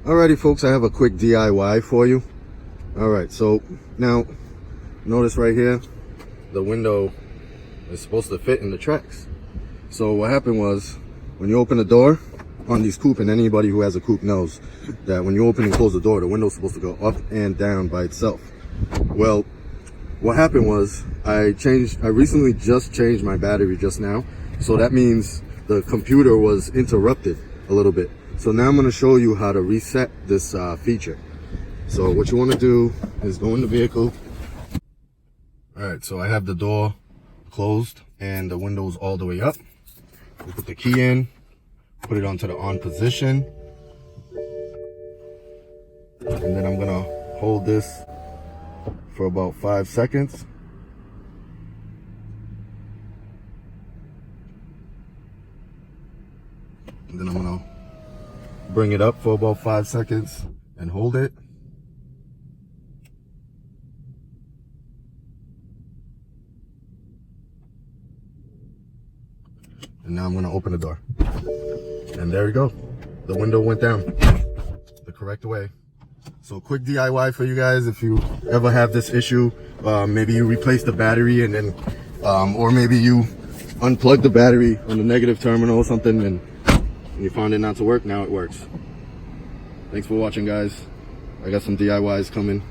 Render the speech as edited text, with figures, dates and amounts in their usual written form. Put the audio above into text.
Alrighty folks, I have a quick DIY for you. Alright, so now notice right here, the window is supposed to fit in the tracks. So what happened was, when you open the door on these coupe, and anybody who has a coupe knows that when you open and close the door, the window's supposed to go up and down by itself. Well, what happened was I recently just changed my battery just now. So that means the computer was interrupted a little bit. So now I'm going to show you how to reset this feature. So what you want to do is go in the vehicle. Alright, so I have the door closed and the windows all the way up. We put the key in, put it onto the on position. And then I'm going to hold this for about 5 seconds. And then I'm going to bring it up for about 5 seconds and hold it. And now I'm going to open the door. And there we go. The window went down the correct way. So quick DIY for you guys. If you ever have this issue, maybe you replace the battery and then, or maybe you unplug the battery on the negative terminal or something and you found it not to work, now it works. Thanks for watching, guys. I got some DIYs coming.